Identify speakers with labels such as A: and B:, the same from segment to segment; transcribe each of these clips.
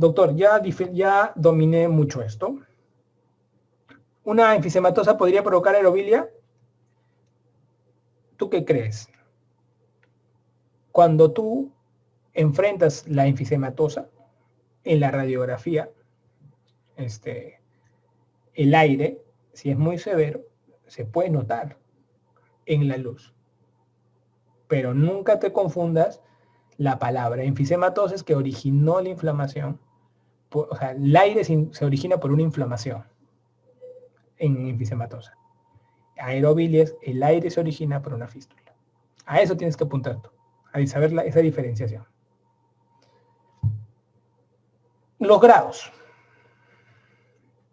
A: Doctor, ya dominé mucho esto. ¿Una enfisematosa podría provocar aerobilia? ¿Tú qué crees? Cuando tú enfrentas la enfisematosa en la radiografía, el aire, si es muy severo, se puede notar en la luz. Pero nunca te confundas la palabra enfisematosis que originó la inflamación. O sea, el aire se origina por una inflamación en enfisematosa. Aerobilia, el aire se origina por una fístula. A eso tienes que apuntar tú, a saber esa diferenciación. Los grados.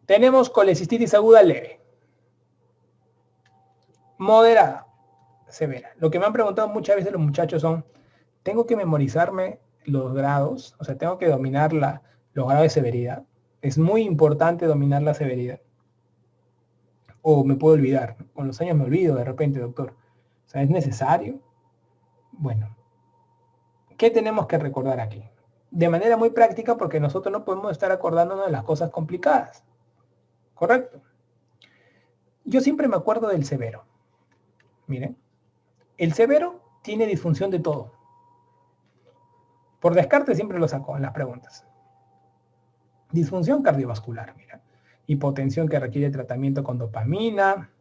A: Tenemos colecistitis aguda leve, moderada, severa. Lo que me han preguntado muchas veces los muchachos son, ¿tengo que memorizarme los grados? O sea, ¿tengo que dominar los grados de severidad? Es muy importante dominar la severidad. O me puedo olvidar. Con los años me olvido de repente, doctor. O sea, ¿es necesario? Bueno, ¿qué tenemos que recordar aquí? De manera muy práctica, porque nosotros no podemos estar acordándonos de las cosas complicadas. ¿Correcto? Yo siempre me acuerdo del severo. Miren, el severo tiene disfunción de todo. Por descarte siempre lo saco en las preguntas. Disfunción cardiovascular, mira. Hipotensión que requiere tratamiento con dopamina.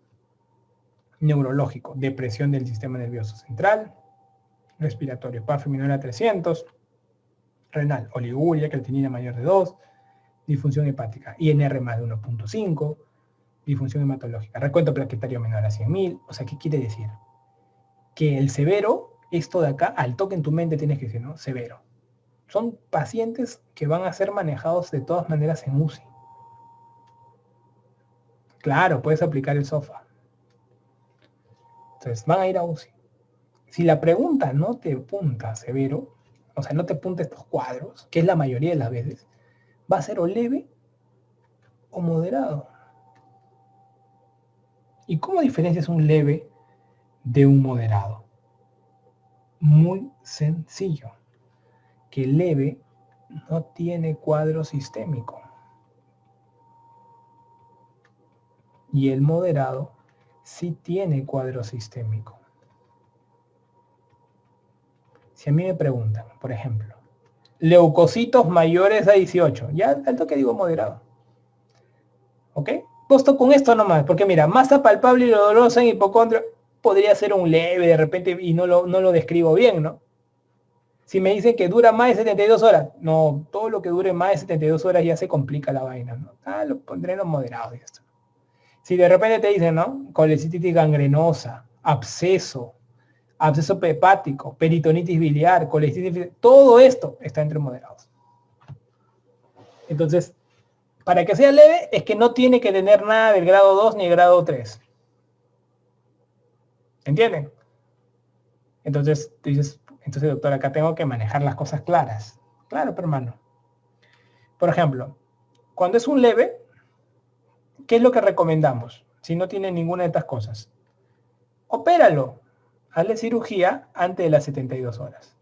A: Neurológico, depresión del sistema nervioso central. Respiratorio, PAF menor a 300. Renal, oliguria, creatinina mayor de 2. Disfunción hepática, INR más de 1.5. Disfunción hematológica, recuento plaquetario menor a 100.000. O sea, ¿qué quiere decir? Que el severo, esto de acá, al toque en tu mente tienes que decir, ¿no? Severo. Son pacientes que van a ser manejados de todas maneras en UCI. Claro, puedes aplicar el SOFA. Entonces, van a ir a UCI. Si la pregunta no te apunta severo, o sea, no te apunta estos cuadros, que es la mayoría de las veces, va a ser o leve o moderado. ¿Y cómo diferencias un leve de un moderado? Muy sencillo. Que el leve no tiene cuadro sistémico. Y el moderado sí tiene cuadro sistémico. Si a mí me preguntan, por ejemplo, leucocitos mayores a 18, ya al toque digo moderado. ¿Ok? Puesto con esto nomás, porque mira, masa palpable y dolorosa en hipocondrio podría ser un leve de repente y no lo describo bien, ¿no? Si me dicen que dura más de 72 horas, no, todo lo que dure más de 72 horas ya se complica la vaina, ¿no? Lo pondré en los moderados y esto. Si de repente te dicen, ¿no? Colecitis gangrenosa, absceso hepático, peritonitis biliar, colecitis, todo esto está entre moderados. Entonces, para que sea leve, es que no tiene que tener nada del grado 2 ni el grado 3. ¿Entienden? Entonces, tú dices, entonces, doctor, acá tengo que manejar las cosas claras. Claro, pero hermano. Por ejemplo, cuando es un leve, ¿qué es lo que recomendamos? Si no tiene ninguna de estas cosas. Opéralo. Hazle cirugía antes de las 72 horas.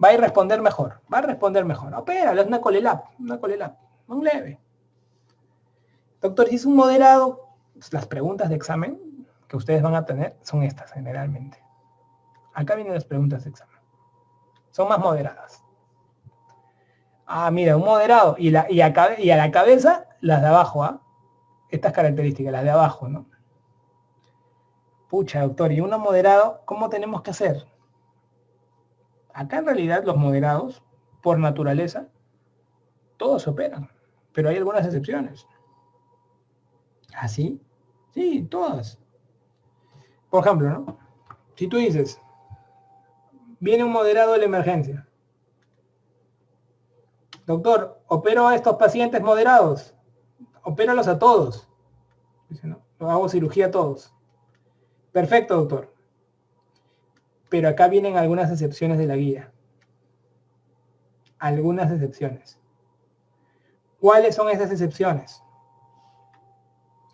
A: Va a responder mejor. Va a responder mejor. Opéralo, es una colelap. Un leve. Doctor, si es un moderado, pues las preguntas de examen que ustedes van a tener son estas generalmente. Acá vienen las preguntas de examen. Son más moderadas. Ah, mira, un moderado. Y a la cabeza, las de abajo, ¿ah? Estas características, las de abajo, ¿no? Pucha, doctor, y uno moderado, ¿cómo tenemos que hacer? Acá en realidad los moderados, por naturaleza, todos se operan. Pero hay algunas excepciones. ¿Ah, sí? Sí, todas. Por ejemplo, ¿no? Si tú dices, viene un moderado de la emergencia. Doctor, opero a estos pacientes moderados. Opéralos a todos. Dice, ¿no? Hago cirugía a todos. Perfecto, doctor. Pero acá vienen algunas excepciones de la guía. Algunas excepciones. ¿Cuáles son esas excepciones?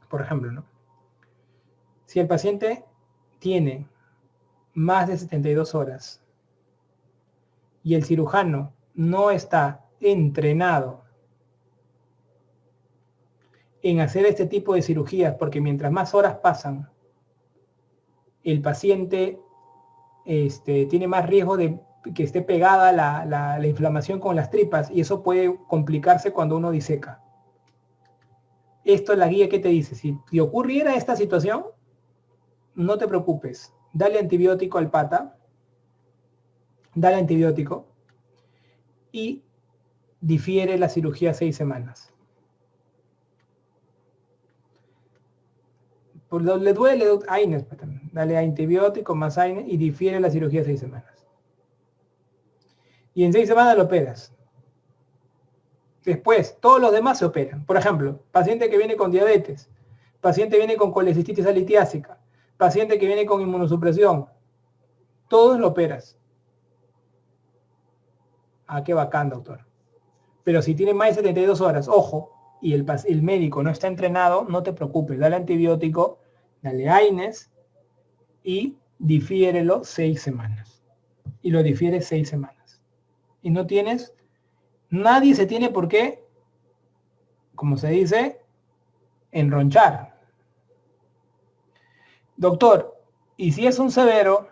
A: Por ejemplo, ¿no? Si el paciente tiene más de 72 horas y el cirujano no está entrenado en hacer este tipo de cirugías, porque mientras más horas pasan, el paciente tiene más riesgo de que esté pegada la inflamación con las tripas, y eso puede complicarse cuando uno diseca. Esto es la guía que te dice, si te ocurriera esta situación, no te preocupes, dale antibiótico al pata, dale antibiótico y difiere la cirugía 6 semanas. Por le duele, AINES, dale antibiótico más AINES y difiere la cirugía 6 semanas. Y en 6 semanas lo operas. Después, todos los demás se operan. Por ejemplo, paciente que viene con diabetes, paciente que viene con colecistitis alitiásica, paciente que viene con inmunosupresión, todos lo operas. Ah, qué bacán, doctor. Pero si tiene más de 72 horas, ojo, y el médico no está entrenado, no te preocupes, dale antibiótico, dale AINES y difiérelo 6 semanas. Y lo difieres 6 semanas. Y no tienes, nadie se tiene por qué, como se dice, enronchar. Doctor, ¿y si es un severo?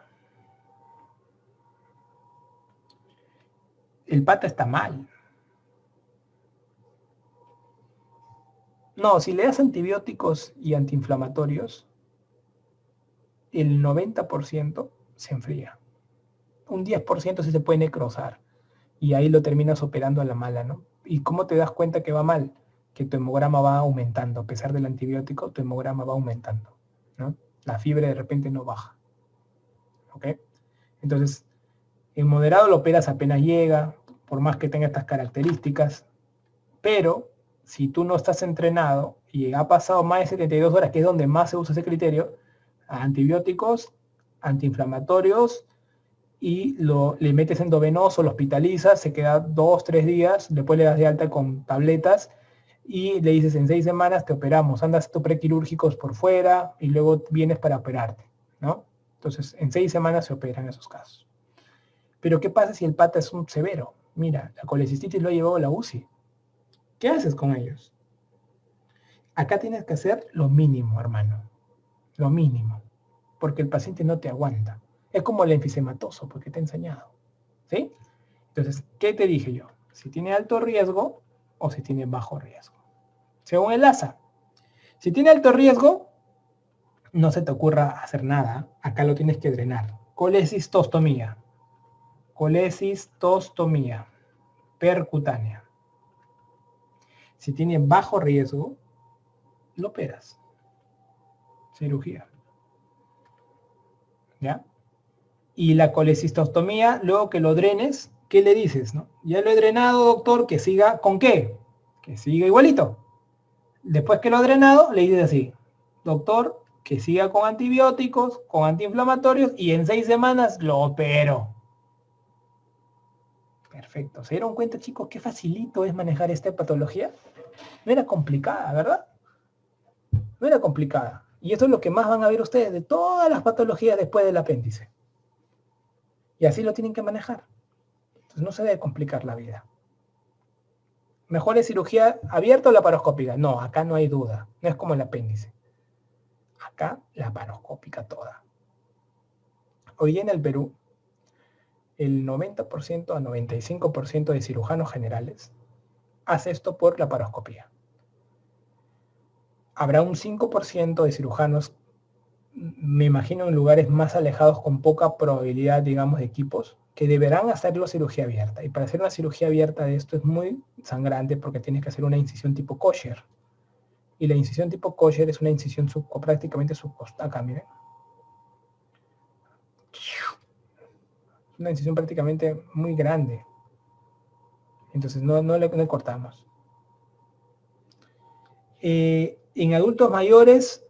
A: El pata está mal. No, si le das antibióticos y antiinflamatorios, el 90% se enfría. Un 10% sí se puede necrosar. Y ahí lo terminas operando a la mala, ¿no? ¿Y cómo te das cuenta que va mal? Que tu hemograma va aumentando. A pesar del antibiótico, tu hemograma va aumentando, ¿no? La fiebre de repente no baja. ¿Ok? Entonces, en moderado lo operas apenas llega, por más que tenga estas características. Pero, si tú no estás entrenado y ha pasado más de 72 horas, que es donde más se usa ese criterio, antibióticos, antiinflamatorios, y le metes endovenoso, lo hospitalizas, se queda 2, 3 días, después le das de alta con tabletas y le dices en 6 semanas te operamos, andas tus prequirúrgicos por fuera y luego vienes para operarte, ¿no? Entonces en 6 semanas se operan esos casos. Pero ¿qué pasa si el pata es un severo? Mira, la colecistitis lo ha llevado a la UCI. ¿Qué haces con ellos? Acá tienes que hacer lo mínimo, hermano. Lo mínimo. Porque el paciente no te aguanta. Es como el enfisematoso, porque te he enseñado. ¿Sí? Entonces, ¿qué te dije yo? Si tiene alto riesgo o si tiene bajo riesgo. Según el ASA. Si tiene alto riesgo, no se te ocurra hacer nada. Acá lo tienes que drenar. Colecistostomía. Colecistostomía percutánea. Si tiene bajo riesgo, lo operas. Cirugía. ¿Ya? Y la colecistostomía, luego que lo drenes, ¿qué le dices? ¿No? Ya lo he drenado, doctor, que siga ¿con qué? Que siga igualito. Después que lo he drenado, le dices así, doctor, que siga con antibióticos, con antiinflamatorios y en 6 semanas lo opero. Perfecto. ¿Se dieron cuenta, chicos, qué facilito es manejar esta patología? No era complicada, ¿verdad? No era complicada. Y esto es lo que más van a ver ustedes de todas las patologías después del apéndice. Y así lo tienen que manejar. Entonces no se debe complicar la vida. ¿Mejor es cirugía abierta o laparoscópica? No, acá no hay duda. No es como el apéndice. Acá laparoscópica toda. Hoy día en el Perú, el 90% a 95% de cirujanos generales hace esto por laparoscopía. Habrá un 5% de cirujanos, me imagino en lugares más alejados con poca probabilidad, digamos, de equipos, que deberán hacerlo cirugía abierta. Y para hacer una cirugía abierta de esto es muy sangrante porque tienes que hacer una incisión tipo kosher. Y la incisión tipo kosher es una incisión prácticamente subcostal. Acá, miren. Una incisión prácticamente muy grande. Entonces no le cortamos. En adultos mayores,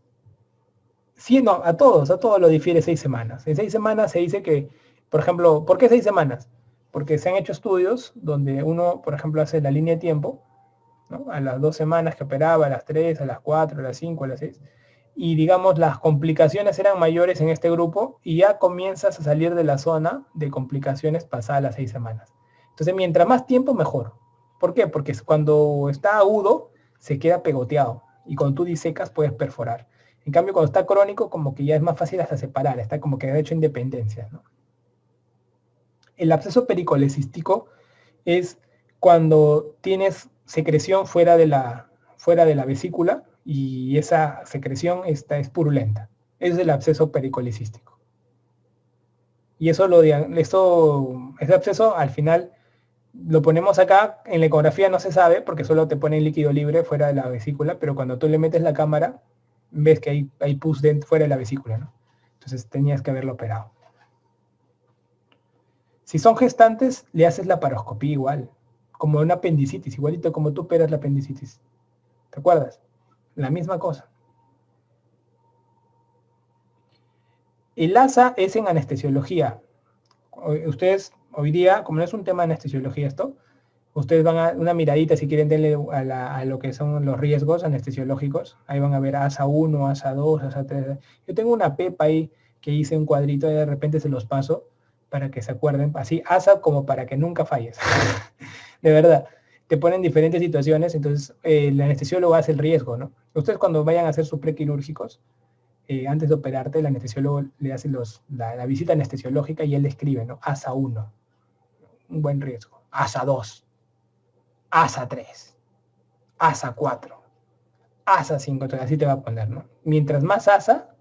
A: sí, no, a todos lo difiere 6 semanas. En 6 semanas se dice que, por ejemplo, ¿por qué 6 semanas? Porque se han hecho estudios donde uno, por ejemplo, hace la línea de tiempo, ¿no? A las 2 semanas que operaba, a las 3, a las 4, a las 5, a las 6. y digamos las complicaciones eran mayores en este grupo y ya comienzas a salir de la zona de complicaciones pasadas las 6 semanas. Entonces, mientras más tiempo, mejor. ¿Por qué? Porque cuando está agudo, se queda pegoteado y cuando tú disecas puedes perforar. En cambio, cuando está crónico, como que ya es más fácil hasta separar, está como que ha hecho independencia, ¿no? El absceso pericolecístico es cuando tienes secreción fuera de la vesícula y esa secreción es purulenta. Es el absceso pericolecístico. Y ese absceso al final lo ponemos acá, en la ecografía no se sabe porque solo te pone líquido libre fuera de la vesícula, pero cuando tú le metes la cámara, ves que hay pus fuera de la vesícula, ¿no? Entonces tenías que haberlo operado. Si son gestantes, le haces la paroscopía igual, como una apendicitis, igualito como tú operas la apendicitis. ¿Te acuerdas? La misma cosa. El ASA es en anestesiología. Ustedes hoy día, como no es un tema de anestesiología esto, ustedes van a una miradita si quieren darle a lo que son los riesgos anestesiológicos. Ahí van a ver ASA 1, ASA 2, ASA 3. Yo tengo una pepa ahí que hice un cuadrito y de repente se los paso para que se acuerden. Así, ASA como para que nunca falles. De verdad. Te ponen diferentes situaciones, entonces el anestesiólogo hace el riesgo, ¿no? Ustedes cuando vayan a hacer sus prequirúrgicos, antes de operarte, el anestesiólogo le hace la visita anestesiológica y él le escribe, ¿no? ASA 1, un buen riesgo. ASA 2, ASA 3, ASA 4, ASA 5, entonces así te va a poner, ¿no? Mientras más ASA,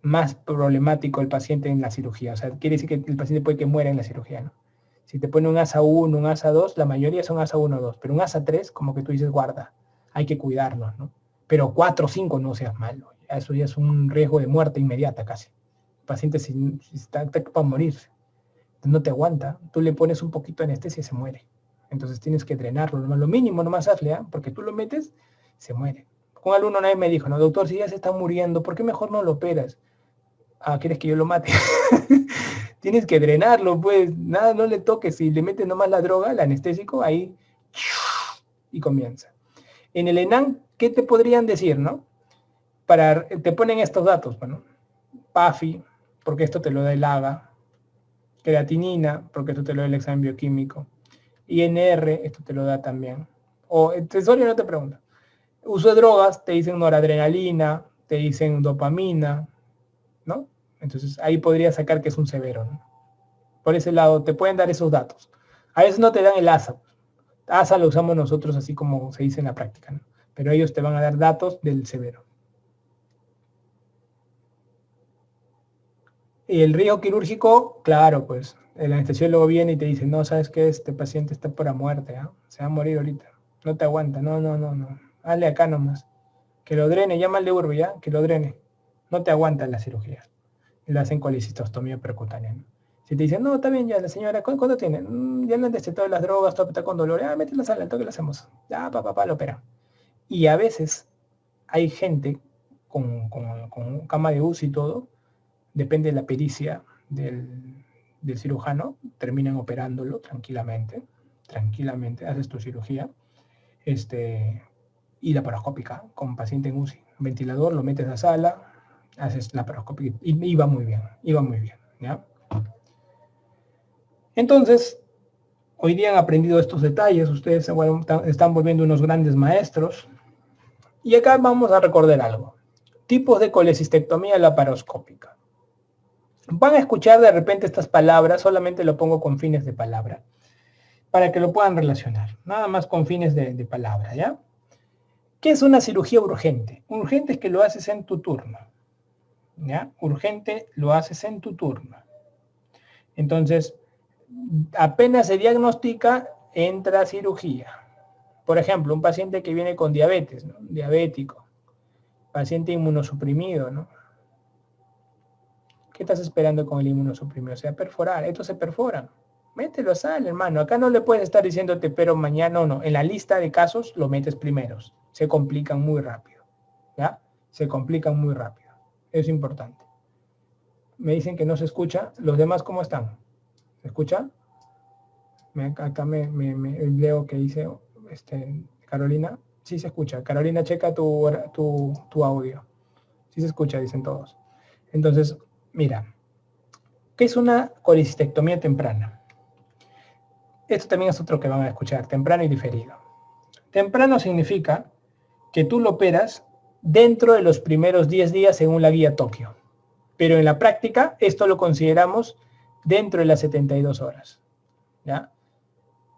A: más problemático el paciente en la cirugía. O sea, quiere decir que el paciente puede que muera en la cirugía, ¿no? Si te pone un ASA 1, un ASA 2, la mayoría son ASA 1 o 2, pero un ASA 3, como que tú dices, guarda, hay que cuidarnos, ¿no? Pero 4 o 5 no seas malo. Eso ya es un riesgo de muerte inmediata casi. El paciente si está para morirse, no te aguanta, tú le pones un poquito de anestesia y se muere. Entonces tienes que drenarlo, lo mínimo nomás hazle, ¿eh? Porque tú lo metes, se muere. Un alumno una vez me dijo, no, doctor, si ya se está muriendo, ¿por qué mejor no lo operas? Ah, ¿quieres que yo lo mate? Tienes que drenarlo, pues, nada, no le toques, si le metes nomás la droga, el anestésico, ahí, y comienza. En el ENAM, ¿qué te podrían decir, no? Te ponen estos datos, bueno, PAFI, porque esto te lo da el AGA, creatinina, porque esto te lo da el examen bioquímico, INR, esto te lo da también. O el tesorio no te pregunta. Uso de drogas, te dicen noradrenalina, te dicen dopamina, ¿no? Entonces ahí podría sacar que es un severo, ¿no? Por ese lado te pueden dar esos datos. A veces no te dan el ASA. ASA lo usamos nosotros así como se dice en la práctica, ¿no? Pero ellos te van a dar datos del severo. Y el riesgo quirúrgico, claro, pues el anestesiólogo viene y te dice, no, ¿sabes qué? Este paciente está por la muerte, ¿eh? Se va a morir ahorita. No te aguanta, no. Hazle acá nomás. Que lo drene, llámale urbe, ¿ya? Que lo drene. No te aguanta la cirugía. Le hacen colecistostomía percutánea, ¿no? Si te dicen, no, está bien ya, la señora, ¿cuánto tiene? Ya le han destetado las drogas, todo está con dolor. Mete la sala, toque lo hacemos. Ya, papá, lo opera. Y a veces hay gente con cama de UCI y todo, depende de la pericia del cirujano, terminan operándolo tranquilamente, haces tu cirugía, y la paroscópica con paciente en UCI. Ventilador, lo metes a sala, haces la paroscópica y va muy bien, ¿ya? Entonces, hoy día han aprendido estos detalles, ustedes están volviendo unos grandes maestros. Y acá vamos a recordar algo. Tipos de colecistectomía laparoscópica. Van a escuchar de repente estas palabras, solamente lo pongo con fines de palabra, para que lo puedan relacionar, nada más con fines de palabra, ¿ya? ¿Qué es una cirugía urgente? Urgente es que lo haces en tu turno, ¿ya? Urgente lo haces en tu turno. Entonces, apenas se diagnostica, entra cirugía. Por ejemplo, un paciente que viene con diabetes, ¿no? Diabético, paciente inmunosuprimido, ¿no? ¿Qué estás esperando con el inmunosuprimido? O sea, perforar. Estos se perforan. Mételo a sal, hermano. Acá no le puedes estar diciéndote, pero mañana no. En la lista de casos lo metes primeros. Se complican muy rápido. ¿Ya? Se complican muy rápido. Es importante. Me dicen que no se escucha. ¿Los demás cómo están? ¿Se escucha? Acá me leo que dice Carolina. Sí se escucha. Carolina, checa tu audio. Sí se escucha, dicen todos. Entonces, mira, ¿qué es una colecistectomía temprana? Esto también es otro que van a escuchar, temprano y diferido. Temprano significa que tú lo operas dentro de los primeros 10 días según la guía Tokio. Pero en la práctica, esto lo consideramos dentro de las 72 horas. ¿Ya?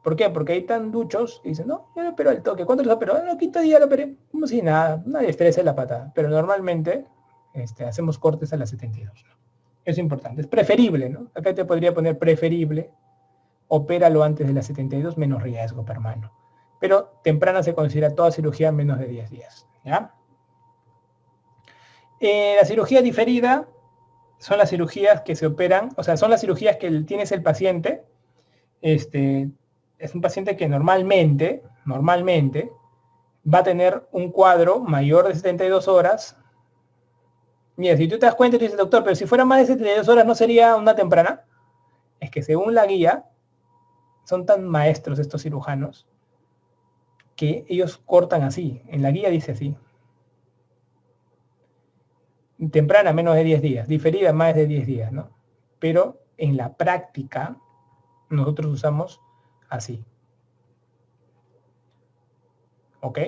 A: ¿Por qué? Porque hay tan duchos que dicen, no, yo lo opero al toque. ¿Cuánto los operó? No, quinto día lo operé. Como si nada, nadie estresa la patada. Pero normalmente hacemos cortes a las 72. ¿No? Es importante. Es preferible, ¿no? Acá te podría poner preferible. Opéralo antes de las 72, menos riesgo per mano. Pero temprana se considera toda cirugía menos de 10 días. ¿Ya? La cirugía diferida son las cirugías que se operan, o sea, son las cirugías que tienes el paciente. Es un paciente que normalmente va a tener un cuadro mayor de 72 horas. Mira, si tú te das cuenta y tú dices, doctor, pero si fuera más de 72 horas, ¿no sería una temprana? Es que según la guía, son tan maestros estos cirujanos que ellos cortan así. En la guía dice así. Temprana, menos de 10 días. Diferida, más de 10 días, ¿no? Pero en la práctica, nosotros usamos así. ¿Ok?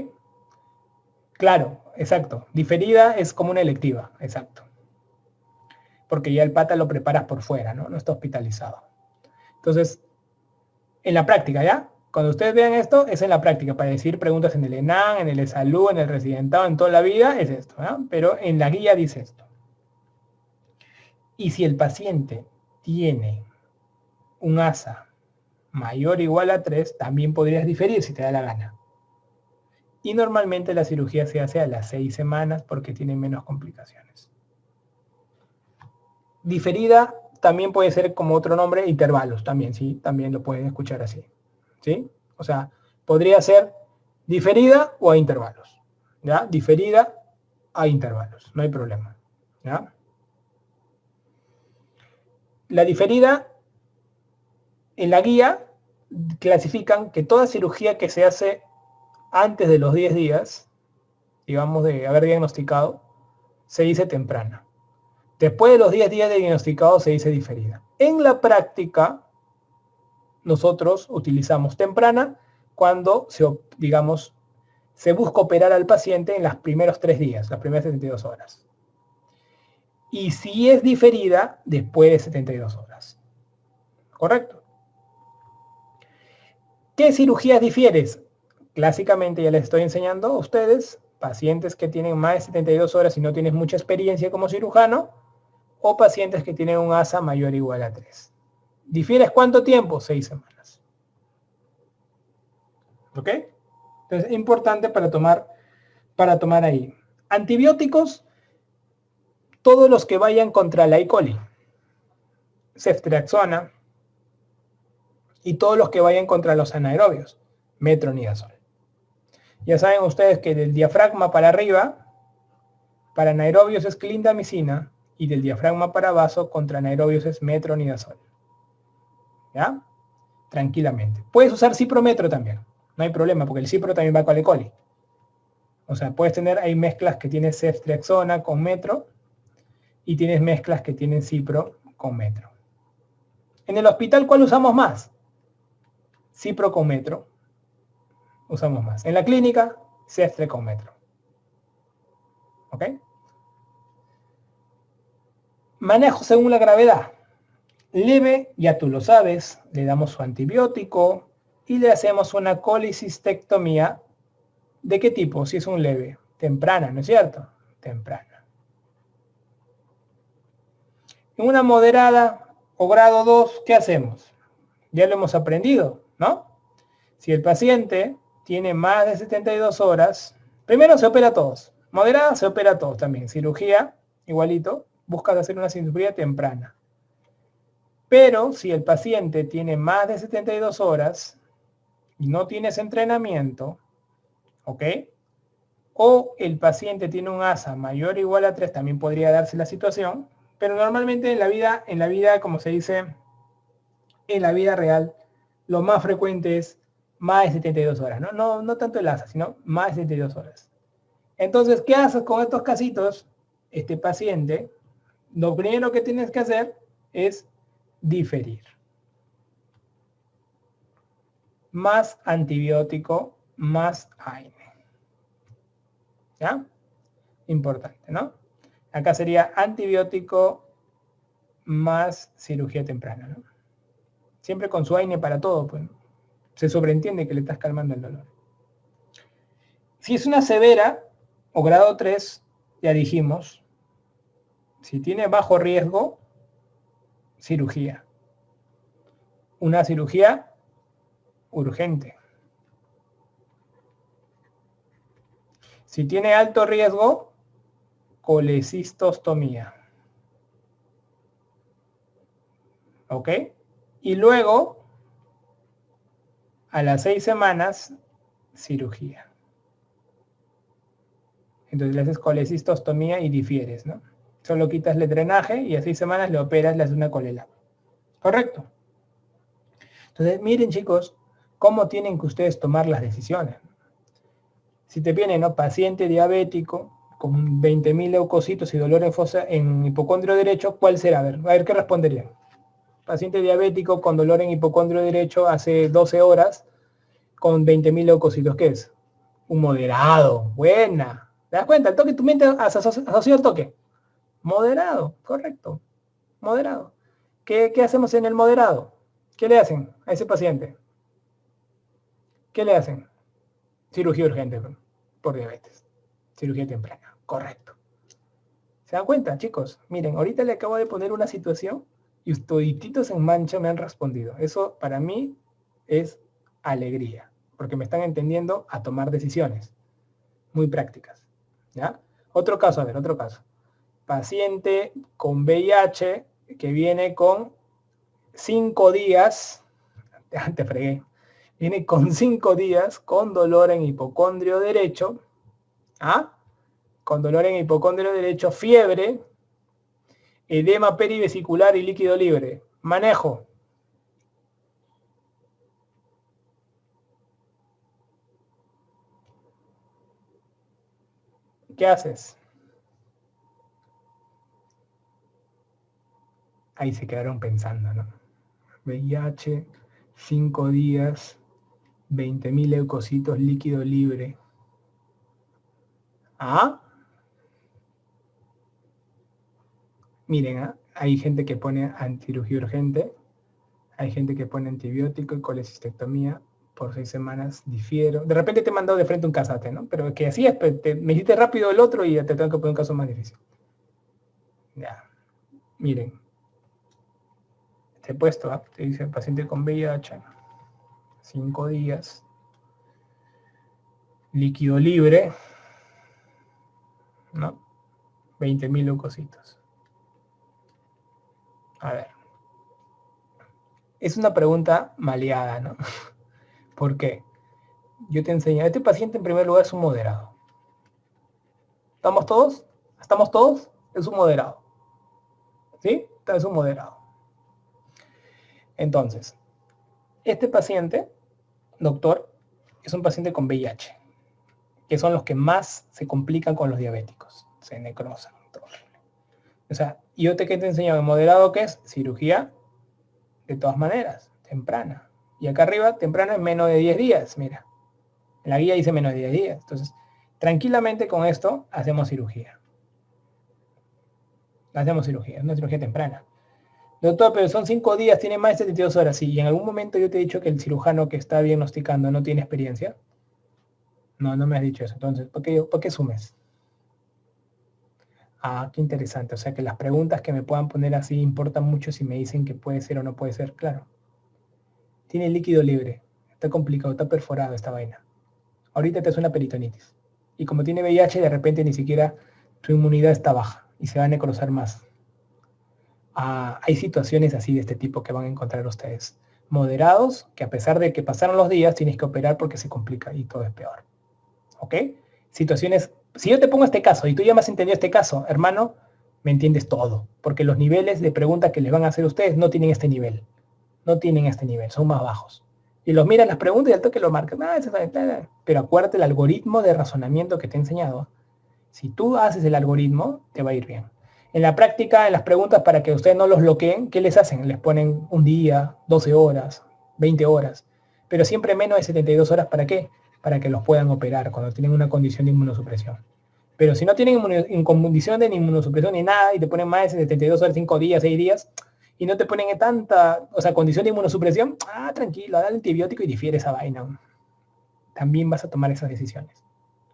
A: Claro, exacto. Diferida es como una electiva, exacto. Porque ya el pata lo preparas por fuera, ¿no? No está hospitalizado. Entonces, en la práctica, ¿ya? Cuando ustedes vean esto, es en la práctica, para decir preguntas en el ENAM, en el ESALU, en el residentado, en toda la vida, es esto, ¿no? Pero en la guía dice esto. Y si el paciente tiene un ASA mayor o igual a 3, también podrías diferir si te da la gana. Y normalmente la cirugía se hace a las 6 semanas porque tiene menos complicaciones. Diferida también puede ser como otro nombre, intervalos también, ¿sí? También lo pueden escuchar así, ¿sí? O sea, podría ser diferida o a intervalos, ¿ya? Diferida a intervalos, no hay problema, ¿ya? La diferida, en la guía, clasifican que toda cirugía que se hace antes de los 10 días, digamos de haber diagnosticado, se dice temprana. Después de los 10 días de diagnosticado se dice diferida. En la práctica, nosotros utilizamos temprana cuando se busca operar al paciente en los primeros 3 días, las primeras 72 horas. Y si es diferida, después de 72 horas. ¿Correcto? ¿Qué cirugías difieres? Clásicamente ya les estoy enseñando a ustedes, pacientes que tienen más de 72 horas y no tienes mucha experiencia como cirujano, o pacientes que tienen un ASA mayor o igual a 3. ¿Difieres cuánto tiempo? 6 semanas. ¿Ok? Entonces, importante para tomar ahí. Antibióticos, todos los que vayan contra la E. coli, ceftriaxona, y todos los que vayan contra los anaerobios, metronidazol. Ya saben ustedes que del diafragma para arriba, para anaerobios es clindamicina, y del diafragma para abajo, contra anaerobios es metronidazol. ¿Ya? Tranquilamente. Puedes usar ciprometro también, no hay problema, porque el cipro también va con la E. coli. O sea, puedes tener, hay mezclas que tienen ceftriaxona con metro, y tienes mezclas que tienen cipro con metro. En el hospital, ¿cuál usamos más? Cipro con metro. Usamos más. En la clínica, ceftre con metro. ¿Ok? Manejo según la gravedad. Leve, ya tú lo sabes, le damos su antibiótico y le hacemos una colecistectomía. ¿De qué tipo? Si es un leve. Temprana, ¿no es cierto? Temprana. En una moderada o grado 2, ¿qué hacemos? Ya lo hemos aprendido, ¿no? Si el paciente tiene más de 72 horas, primero se opera a todos. Moderada se opera a todos también. Cirugía, igualito, buscas hacer una cirugía temprana. Pero si el paciente tiene más de 72 horas y no tienes entrenamiento, ¿ok? O el paciente tiene un ASA mayor o igual a 3, también podría darse la situación, pero normalmente en la vida, como se dice, en la vida real, lo más frecuente es más de 72 horas, ¿no? No tanto el ASA, sino más de 72 horas. Entonces, ¿qué haces con estos casitos? este paciente, lo primero que tienes que hacer es diferir. Más antibiótico, más AINE. ¿Ya? Importante, ¿no? Acá sería antibiótico más cirugía temprana, ¿no? Siempre con su AINE para todo, pues. Se sobreentiende que le estás calmando el dolor. Si es una severa o grado 3, ya dijimos, si tiene bajo riesgo, cirugía. Una cirugía urgente. Si tiene alto riesgo, colecistostomía. ¿Ok? Y luego, a las 6 semanas, cirugía. Entonces le haces colecistostomía y difieres, ¿no? Solo quitas el drenaje y a 6 semanas le operas, le haces una colela. ¿Correcto? Entonces, miren chicos, cómo tienen que ustedes tomar las decisiones. Si te viene, ¿no? Paciente diabético con 20.000 leucocitos y dolor en hipocondrio derecho, ¿cuál será? A ver qué responderían. Paciente diabético con dolor en hipocondrio derecho hace 12 horas con 20.000 leucocitos. ¿Qué es? Un moderado. Buena. ¿Te das cuenta? El toque, tu mente asocia el toque. Moderado, correcto. Moderado. ¿Qué hacemos en el moderado? ¿Qué le hacen a ese paciente? ¿Qué le hacen? Cirugía urgente por diabetes. Cirugía temprana. Correcto. ¿Se dan cuenta, chicos? Miren, ahorita le acabo de poner una situación y todititos en mancha me han respondido. Eso para mí es alegría, porque me están entendiendo a tomar decisiones muy prácticas. ¿Ya? Otro caso, a ver, otro caso. Paciente con VIH que viene con 5 días, te fregué, viene con 5 días con dolor en hipocondrio derecho, ¿ah? Con dolor en hipocondrio derecho, fiebre, edema perivesicular y líquido libre. Manejo. ¿Qué haces? Ahí se quedaron pensando, ¿no? VIH, 5 días, 20.000 leucocitos, líquido libre. ¿Ah? Miren, ¿ah? Hay gente que pone antirugía urgente, hay gente que pone antibiótico y colecistectomía por 6 semanas, difiero. De repente te he mandado de frente un casate, ¿no? Pero que así es, me hiciste rápido el otro y ya te tengo que poner un caso más difícil. Ya. Miren. Te he puesto, ¿ah? Te dice paciente con VIH, 5 días, líquido libre, ¿no? 20.000 leucocitos. A ver. Es una pregunta maleada, ¿no? ¿Por qué? Yo te enseño. Este paciente en primer lugar es un moderado. ¿Estamos todos? ¿Estamos todos? Es un moderado. ¿Sí? Es un moderado. Entonces, este paciente, doctor, es un paciente con VIH, que son los que más se complican con los diabéticos. Se necrosan. O sea, yo te he enseñado en moderado que es cirugía, de todas maneras, temprana. Y acá arriba, temprana en menos de 10 días, mira. En la guía dice menos de 10 días. Entonces, tranquilamente con esto hacemos cirugía. Hacemos cirugía, una cirugía temprana. Doctor, pero son 5 días, tiene más de 72 horas. Sí, y en algún momento yo te he dicho que el cirujano que está diagnosticando no tiene experiencia. No me has dicho eso. Entonces, ¿por qué sumes? Ah, qué interesante. O sea que las preguntas que me puedan poner así importan mucho si me dicen que puede ser o no puede ser. Claro. Tiene líquido libre. Está complicado, está perforado esta vaina. Ahorita te hace una peritonitis. Y como tiene VIH, de repente ni siquiera tu inmunidad está baja y se va a necrosar más. Hay situaciones así de este tipo que van a encontrar ustedes. Moderados, que a pesar de que pasaron los días, tienes que operar porque se complica y todo es peor. ¿Ok? Situaciones, si yo te pongo este caso y tú ya me has entendido este caso, hermano, me entiendes todo. Porque los niveles de preguntas que les van a hacer ustedes no tienen este nivel. No tienen este nivel, son más bajos. Y los miras las preguntas y al toque lo marcan. Pero acuérdate el algoritmo de razonamiento que te he enseñado. Si tú haces el algoritmo, te va a ir bien. En la práctica, en las preguntas para que ustedes no los bloqueen, ¿qué les hacen? Les ponen un día, 12 horas, 20 horas, pero siempre menos de 72 horas. ¿Para qué? Para que los puedan operar cuando tienen una condición de inmunosupresión. Pero si no tienen condición de inmunosupresión ni nada y te ponen más de 72 horas, 5 días, 6 días, y no te ponen en tanta, o sea, condición de inmunosupresión, tranquilo, dale antibiótico y difiere esa vaina. También vas a tomar esas decisiones.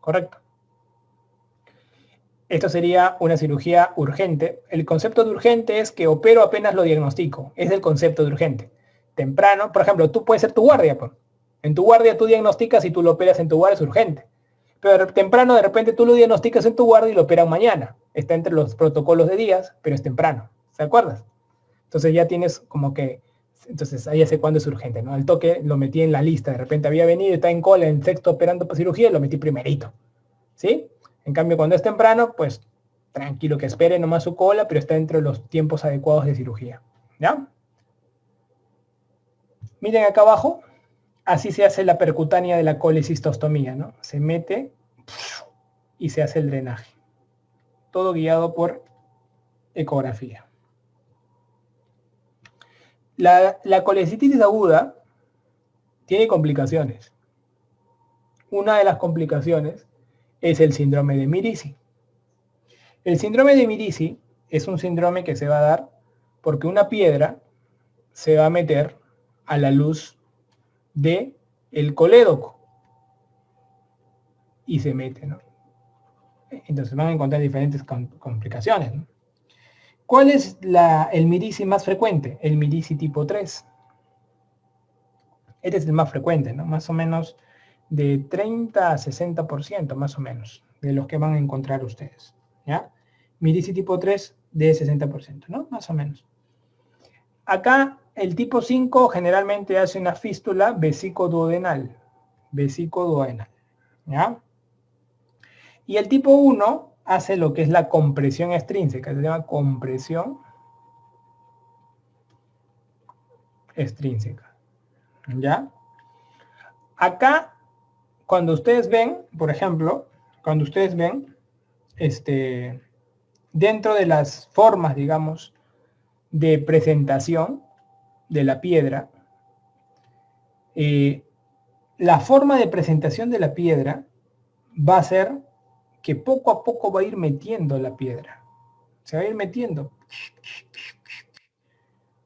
A: ¿Correcto? Esto sería una cirugía urgente. El concepto de urgente es que opero apenas lo diagnostico. Es el concepto de urgente. Temprano, por ejemplo, tú puedes ser tu guardia. Pues. En tu guardia tú diagnosticas y tú lo operas en tu guardia, es urgente. Pero temprano de repente tú lo diagnosticas en tu guardia y lo operan mañana. Está entre los protocolos de días, pero es temprano. ¿Se acuerdas? Entonces ya tienes como que, entonces ahí ya sé cuándo es urgente, ¿no? Al toque lo metí en la lista. De repente había venido, está en cola, en sexto operando para cirugía, lo metí primerito. ¿Sí? En cambio, cuando es temprano, pues tranquilo que espere nomás su cola, pero está entre los tiempos adecuados de cirugía. ¿Ya? Miren acá abajo, así se hace la percutánea de la colecistostomía, ¿no? Se mete y se hace el drenaje. Todo guiado por ecografía. La colecistitis aguda tiene complicaciones. Una de las complicaciones es el síndrome de Mirici. El síndrome de Mirici es un síndrome que se va a dar porque una piedra se va a meter a la luz de el colédoco y se mete, ¿no? Entonces van a encontrar diferentes complicaciones, ¿no? ¿Cuál es el Mirici más frecuente? El Mirici tipo 3. Este es el más frecuente, ¿no? Más o menos de 30 a 60%, más o menos, de los que van a encontrar ustedes, ¿ya? Mirici tipo 3 de 60%, ¿no? Más o menos. Acá el tipo 5 generalmente hace una fístula vesicoduodenal, ¿ya? Y el tipo 1 hace lo que es la compresión extrínseca, se llama compresión extrínseca, ¿ya? Acá, cuando ustedes ven, por ejemplo, cuando ustedes ven, dentro de las formas, digamos, de presentación de la piedra, la forma de presentación de la piedra va a ser que poco a poco va a ir metiendo la piedra. Se va a ir metiendo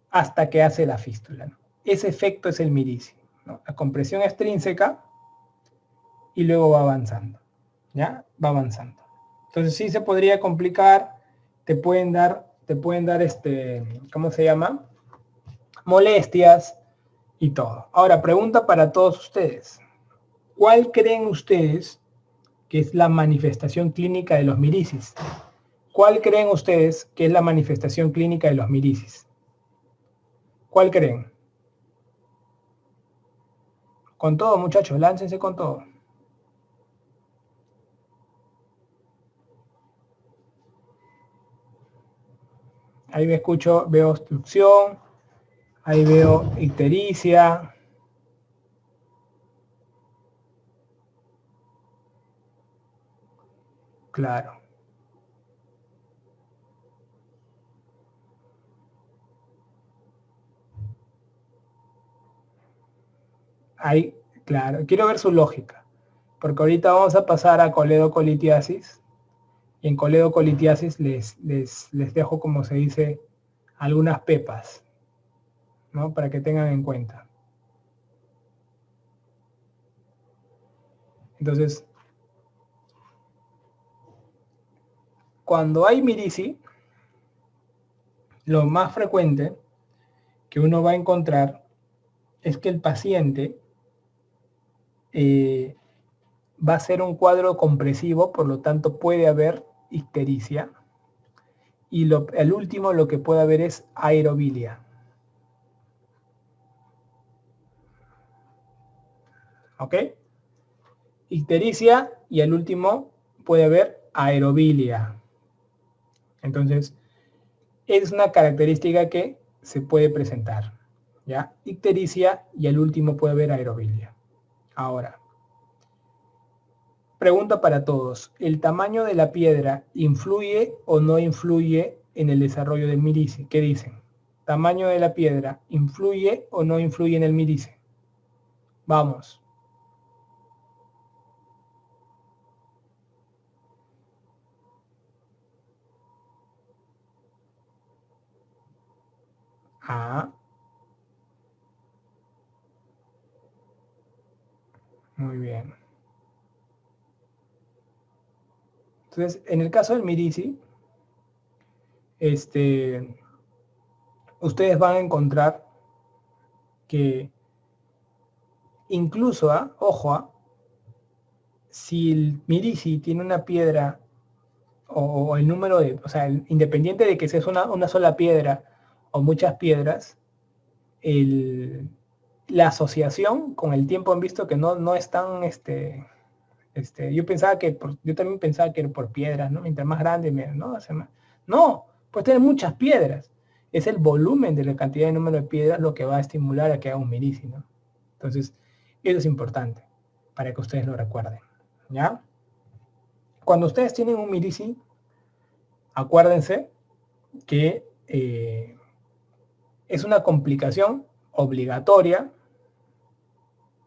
A: hasta que hace la fístula, ¿no? Ese efecto es el Mirici, ¿no? La compresión extrínseca y luego va avanzando, ¿ya? Va avanzando. Entonces sí se podría complicar, te pueden dar ¿cómo se llama? Molestias y todo. Ahora, pregunta para todos ustedes. ¿Cuál creen ustedes que es la manifestación clínica de los miricis? ¿Cuál creen ustedes que es la manifestación clínica de los miricis? ¿Cuál creen? Con todo, muchachos, láncense con todo. Ahí me escucho, veo obstrucción, ahí veo ictericia. Claro. Ahí, claro. Quiero ver su lógica. Porque ahorita vamos a pasar a coledocolitiasis. Y en coledocolitiasis les dejo, como se dice, algunas pepas, ¿no? Para que tengan en cuenta. Entonces, cuando hay mirici, lo más frecuente que uno va a encontrar es que el paciente va a ser un cuadro compresivo, por lo tanto puede haber ictericia. Y el último lo que puede haber es aerobilia. ¿Ok? Ictericia y el último puede haber aerobilia. Entonces, es una característica que se puede presentar. ¿Ya? Ictericia y el último puede haber aerobilia. Ahora, Pregunta para todos. ¿El tamaño de la piedra influye o no influye en el desarrollo del mirici? ¿Qué dicen? ¿Tamaño de la piedra influye o no influye en el mirici? Vamos. Ah, muy bien. Entonces, en el caso del mirici, ustedes van a encontrar que incluso, ojo, si el mirici tiene una piedra o el número de, o sea, independiente de que sea una sola piedra o muchas piedras, la asociación con el tiempo han visto que no es tan, yo también pensaba que era por piedras, ¿no? Mientras más grande, ¿no? No, pues tener muchas piedras. Es el volumen de la cantidad de número de piedras lo que va a estimular a que haga un mirici, ¿no? Entonces, eso es importante para que ustedes lo recuerden, ¿ya? Cuando ustedes tienen un mirici, acuérdense que es una complicación obligatoria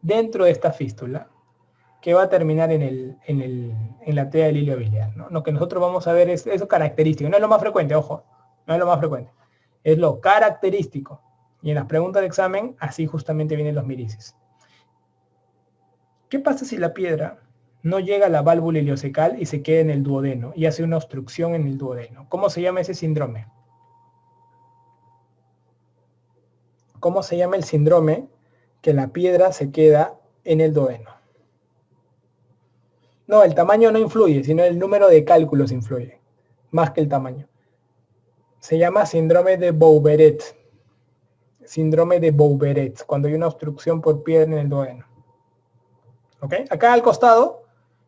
A: dentro de esta fístula que va a terminar en la tea del hilo biliar, ¿no? Lo que nosotros vamos a ver es eso característico, no es lo más frecuente, ojo, no es lo más frecuente, es lo característico. Y en las preguntas de examen, así justamente vienen los miricis. ¿Qué pasa si la piedra no llega a la válvula iliocecal y se queda en el duodeno y hace una obstrucción en el duodeno? ¿Cómo se llama ese síndrome? ¿Cómo se llama el síndrome que la piedra se queda en el duodeno? No, el tamaño no influye, sino el número de cálculos influye, más que el tamaño. Se llama síndrome de Bouveret. Síndrome de Bouveret, cuando hay una obstrucción por piedra en el duodeno. ¿Ok? Acá al costado,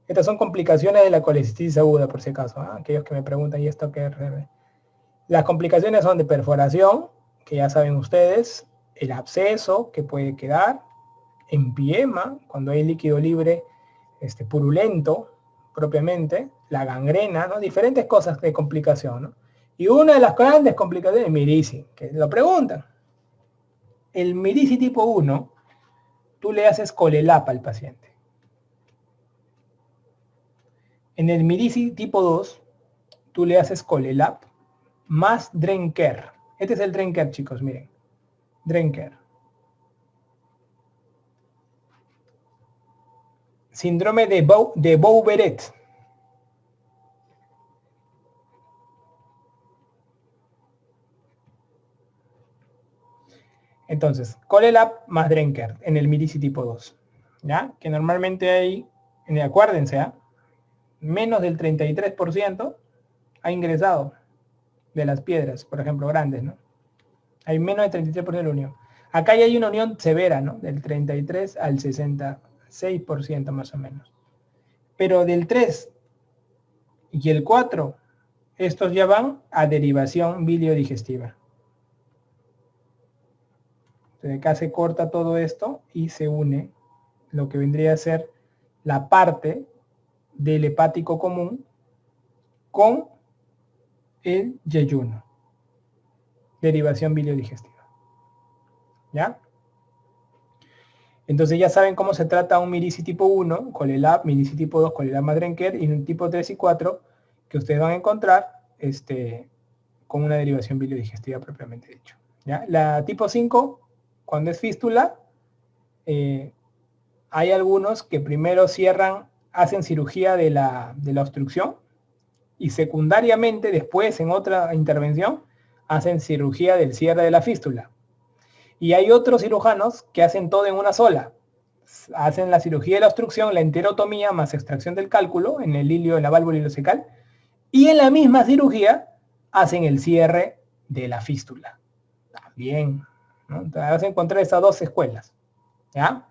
A: estas son complicaciones de la colecistitis aguda, por si acaso. Aquellos que me preguntan, ¿y esto qué es? Las complicaciones son de perforación, que ya saben ustedes, el absceso que puede quedar, empiema, cuando hay líquido libre purulento propiamente, la gangrena, ¿no? Diferentes cosas de complicación, ¿no? Y una de las grandes complicaciones es el mirici, que lo preguntan. El mirici tipo 1, tú le haces colelap al paciente. En el mirici tipo 2, tú le haces colelap más Drenker. Este es el Drenker, chicos, miren. Drenker. Síndrome de Bouveret. Entonces, colelap más Drenker en el mirici tipo 2. ¿Ya? Que normalmente hay, acuérdense, menos del 33% ha ingresado de las piedras, por ejemplo, grandes, ¿no? Hay menos del 33% de la unión. Acá ya hay una unión severa, ¿no? Del 33 al 66% más o menos. Pero del 3 y el 4, estos ya van a derivación biliodigestiva. Entonces acá se corta todo esto y se une lo que vendría a ser la parte del hepático común con el yeyuno. Derivación biliodigestiva. ¿Ya? Entonces ya saben cómo se trata un mirici tipo 1, colelap, mirici tipo 2, colelap más Drenker, y un tipo 3 y 4 que ustedes van a encontrar con una derivación biliodigestiva propiamente dicho. ¿Ya? La tipo 5, cuando es fístula, hay algunos que primero hacen cirugía de la obstrucción y secundariamente después en otra intervención hacen cirugía del cierre de la fístula. Y hay otros cirujanos que hacen todo en una sola. Hacen la cirugía de la obstrucción, la enterotomía más extracción del cálculo en el hilio, en la válvula ileocecal, y en la misma cirugía hacen el cierre de la fístula. También, ¿no? Entonces, vas a encontrar esas dos escuelas. ¿Ya?